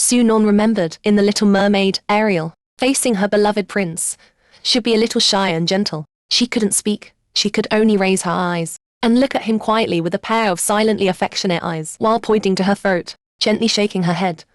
Sunon remembered, in The Little Mermaid, Ariel, facing her beloved prince, should be a little shy and gentle. She couldn't speak, she could only raise her eyes and look at him quietly with a pair of silently affectionate eyes while pointing to her throat, gently shaking her head.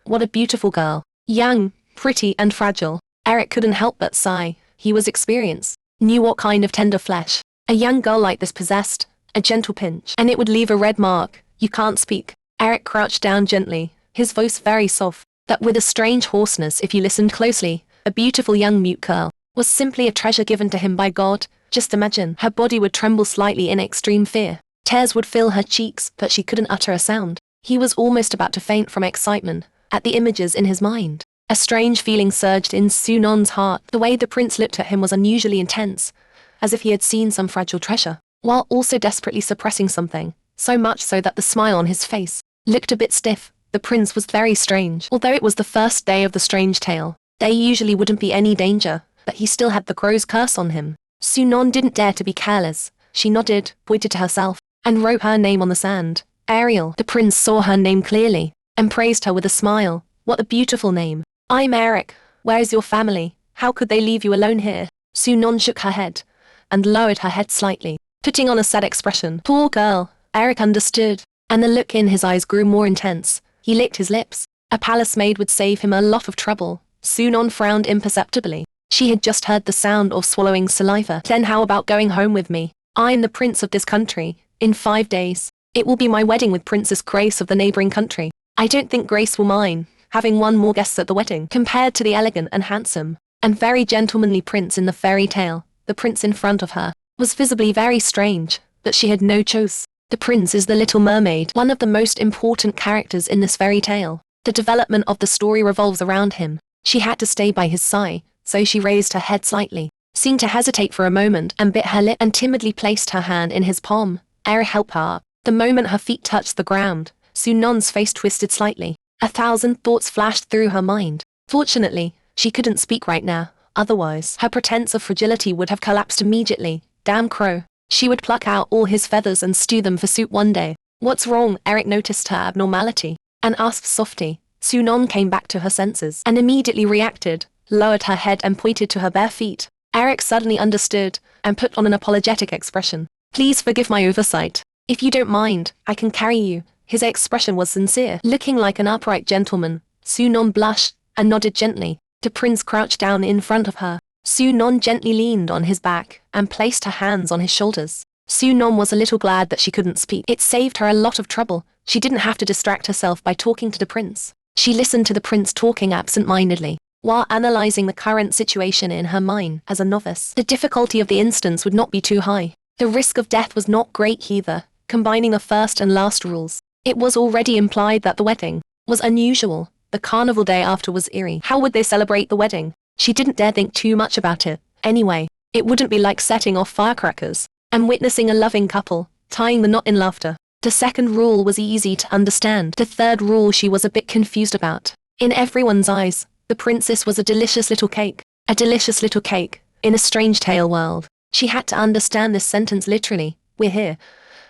What a beautiful girl. Young, pretty and fragile. Eric couldn't help but sigh. He was experienced, knew what kind of tender flesh a young girl like this possessed. A gentle pinch, and it would leave a red mark. You can't speak. Eric crouched down gently, his voice very soft, but with a strange hoarseness if you listened closely. A beautiful young mute girl was simply a treasure given to him by God. Just imagine, her body would tremble slightly in extreme fear. Tears would fill her cheeks, but she couldn't utter a sound. He was almost about to faint from excitement at the images in his mind. A strange feeling surged in Sunon's heart. The way the prince looked at him was unusually intense, as if he had seen some fragile treasure, while also desperately suppressing something, so much so that the smile on his face looked a bit stiff. The prince was very strange. Although it was the first day of the strange tale, there usually wouldn't be any danger, but he still had the crow's curse on him. Sunon didn't dare to be careless. She nodded, pointed to herself, and wrote her name on the sand. Ariel. The prince saw her name clearly, and praised her with a smile. What a beautiful name. I'm Eric. Where's your family? How could they leave you alone here? Sunon shook her head, and lowered her head slightly, putting on a sad expression. Poor girl. Eric understood, and the look in his eyes grew more intense. He licked his lips. A palace maid would save him a lot of trouble. Sunon frowned imperceptibly. She had just heard the sound of swallowing saliva. Then how about going home with me? I'm the prince of this country. In 5 days, it will be my wedding with Princess Grace of the neighboring country. I don't think Grace will mind having one more guest at the wedding. Compared to the elegant and handsome and very gentlemanly prince in the fairy tale, the prince in front of her was visibly very strange, but she had no choice. The prince is the Little Mermaid, one of the most important characters in this fairy tale. The development of the story revolves around him. She had to stay by his side, so she raised her head slightly, seemed to hesitate for a moment and bit her lip and timidly placed her hand in his palm. Eric helped her up. The moment her feet touched the ground, Sunon's face twisted slightly. 1,000 thoughts flashed through her mind. Fortunately, she couldn't speak right now, otherwise her pretense of fragility would have collapsed immediately. Damn crow. She would pluck out all his feathers and stew them for soup one day. What's wrong? Eric noticed her abnormality and asked softly. Sunon came back to her senses and immediately reacted, lowered her head and pointed to her bare feet. Eric suddenly understood and put on an apologetic expression. Please forgive my oversight. If you don't mind, I can carry you. His expression was sincere. Looking like an upright gentleman, Sunon blushed and nodded gently. The prince crouched down in front of her. Sunon gently leaned on his back and placed her hands on his shoulders. Sunon was a little glad that she couldn't speak. It saved her a lot of trouble. She didn't have to distract herself by talking to the prince. She listened to the prince talking absent-mindedly, while analyzing the current situation in her mind. As a novice, the difficulty of the instance would not be too high. The risk of death was not great either. Combining the first and last rules, it was already implied that the wedding was unusual. The carnival day after was eerie. How would they celebrate the wedding? She didn't dare think too much about it. Anyway, it wouldn't be like setting off firecrackers and witnessing a loving couple tying the knot in laughter. The second rule was easy to understand. The third rule she was a bit confused about. In everyone's eyes, the princess was a delicious little cake. A delicious little cake, in a strange tale world. She had to understand this sentence literally. We're here.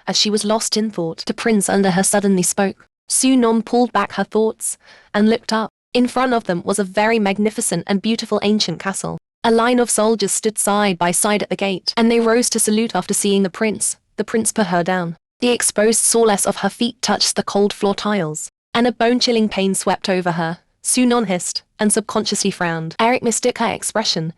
As she was lost in thought, the prince under her suddenly spoke. Sunon pulled back her thoughts and looked up. In front of them was a very magnificent and beautiful ancient castle. A line of soldiers stood side by side at the gate, and they rose to salute after seeing the prince. The prince put her down. The exposed soreness of her feet touched the cold floor tiles, and a bone-chilling pain swept over her. Sunon hissed and subconsciously frowned. Eric mistook her expression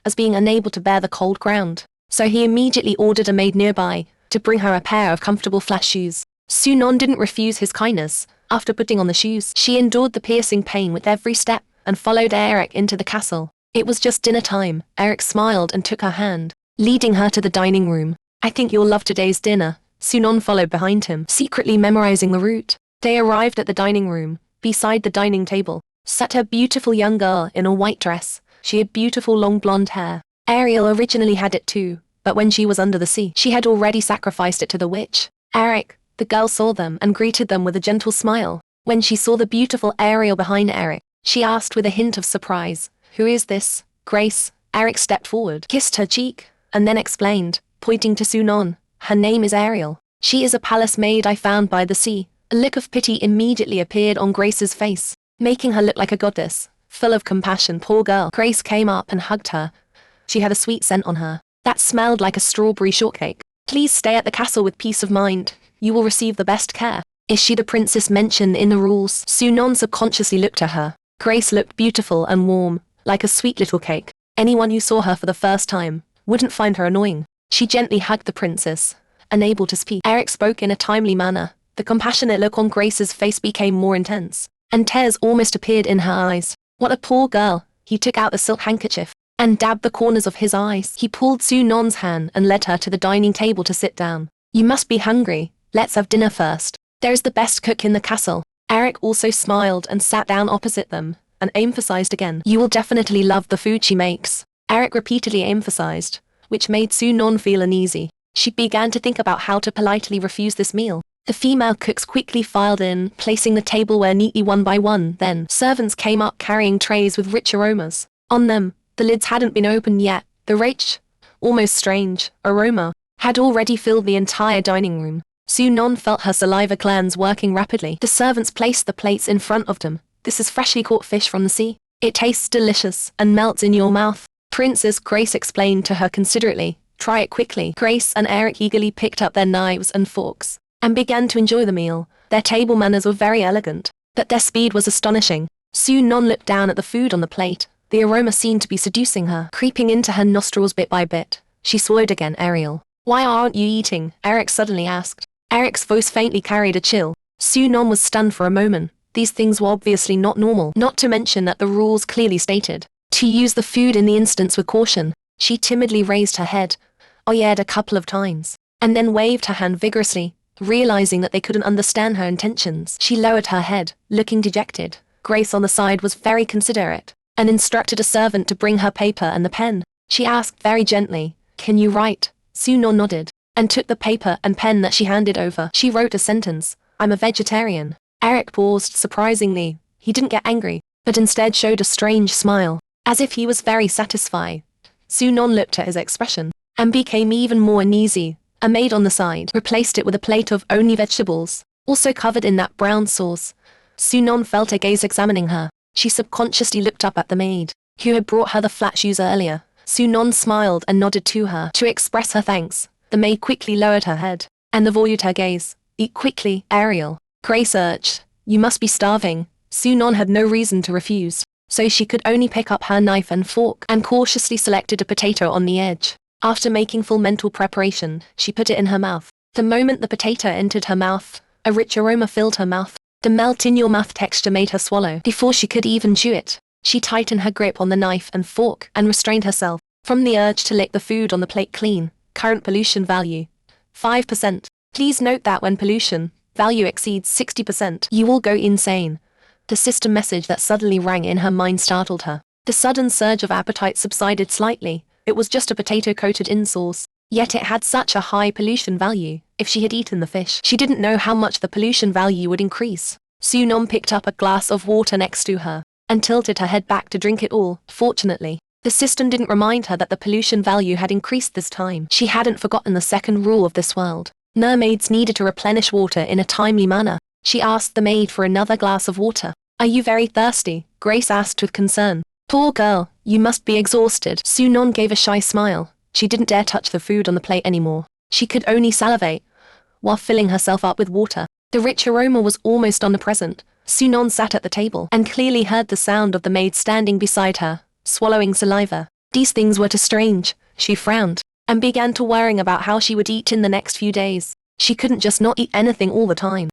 as being unable to bear the cold ground, so he immediately ordered a maid nearby to bring her a pair of comfortable flat shoes. Sunon didn't refuse his kindness. After putting on the shoes, she endured the piercing pain with every step and followed Eric into the castle. It was just dinner time. Eric smiled and took her hand, leading her to the dining room. I think you'll love today's dinner. Sunon followed behind him, secretly memorizing the route. They arrived at the dining room. Beside the dining table sat a beautiful young girl in a white dress. She had beautiful long blonde hair. Ariel originally had it too, but when she was under the sea, she had already sacrificed it to the witch. Eric. The girl saw them and greeted them with a gentle smile. When she saw the beautiful Ariel behind Eric, she asked with a hint of surprise, "Who is this?" Grace. Eric stepped forward, kissed her cheek, and then explained, pointing to Sunon, "Her name is Ariel. She is a palace maid I found by the sea." A look of pity immediately appeared on Grace's face. making her look like a goddess. Full of compassion, poor girl. Grace came up and hugged her. She had a sweet scent on her that smelled like a strawberry shortcake. Please stay at the castle with peace of mind. You will receive the best care. Is she the princess mentioned in the rules? Sunon subconsciously looked at her. Grace looked beautiful and warm, like a sweet little cake. Anyone who saw her for the first time wouldn't find her annoying. She gently hugged the princess, unable to speak. Eric spoke in a timely manner. The compassionate look on Grace's face became more intense, and tears almost appeared in her eyes. What a poor girl. He took out the silk handkerchief and dabbed the corners of his eyes. He pulled Sunon's hand and led her to the dining table to sit down. You must be hungry. Let's have dinner first. There's the best cook in the castle. Eric also smiled and sat down opposite them, and emphasized again. You will definitely love the food she makes. Eric repeatedly emphasized, which made Sunon feel uneasy. She began to think about how to politely refuse this meal. The female cooks quickly filed in, placing the tableware neatly one by one. Then, servants came up carrying trays with rich aromas. On them, the lids hadn't been opened yet. The rich, almost strange, aroma had already filled the entire dining room. Sunon felt her saliva glands working rapidly. The servants placed the plates in front of them. This is freshly caught fish from the sea. It tastes delicious and melts in your mouth. Princess Grace explained to her considerately. Try it quickly. Grace and Eric eagerly picked up their knives and forks and began to enjoy the meal. Their table manners were very elegant, but their speed was astonishing. Sunon looked down at the food on the plate. The aroma seemed to be seducing her, creeping into her nostrils bit by bit. She swallowed again. Ariel, why aren't you eating? Eric suddenly asked. Eric's voice faintly carried a chill. Sunon was stunned for a moment. These things were obviously not normal, not to mention that the rules clearly stated to use the food in the instance with caution. She timidly raised her head, oyed a couple of times, and then waved her hand vigorously. Realizing that they couldn't understand her intentions, she lowered her head, looking dejected. Grace on the side was very considerate, and instructed a servant to bring her paper and the pen. She asked very gently, can you write? Sunon nodded, and took the paper and pen that she handed over. She wrote a sentence, I'm a vegetarian. Eric paused surprisingly. He didn't get angry, but instead showed a strange smile, as if he was very satisfied. Sunon looked at his expression, and became even more uneasy. A maid on the side replaced it with a plate of only vegetables, also covered in that brown sauce. Sunon felt a gaze examining her. She subconsciously looked up at the maid, who had brought her the flat shoes earlier. Sunon smiled and nodded to her to express her thanks. The maid quickly lowered her head, and avoided her gaze. Eat quickly, Ariel. Grace urged. You must be starving. Sunon had no reason to refuse, so she could only pick up her knife and fork and cautiously selected a potato on the edge. After making full mental preparation, she put it in her mouth. The moment the potato entered her mouth, a rich aroma filled her mouth. The melt-in-your-mouth texture made her swallow before she could even chew it. She tightened her grip on the knife and fork and restrained herself from the urge to lick the food on the plate clean. Current pollution value, 5%. Please note that when pollution value exceeds 60%, you will go insane. The system message that suddenly rang in her mind startled her. The sudden surge of appetite subsided slightly. It was just a potato coated in sauce, yet it had such a high pollution value. If she had eaten the fish, she didn't know how much the pollution value would increase. Sunon picked up a glass of water next to her, and tilted her head back to drink it all. Fortunately, the system didn't remind her that the pollution value had increased this time. She hadn't forgotten the second rule of this world. Mermaids needed to replenish water in a timely manner. She asked the maid for another glass of water. Are you very thirsty? Grace asked with concern. Poor girl, you must be exhausted. Sunon gave a shy smile. She didn't dare touch the food on the plate anymore. She could only salivate, while filling herself up with water. The rich aroma was almost omnipresent. Sunon sat at the table and clearly heard the sound of the maid standing beside her, swallowing saliva. These things were too strange. She frowned, and began to worrying about how she would eat in the next few days. She couldn't just not eat anything all the time.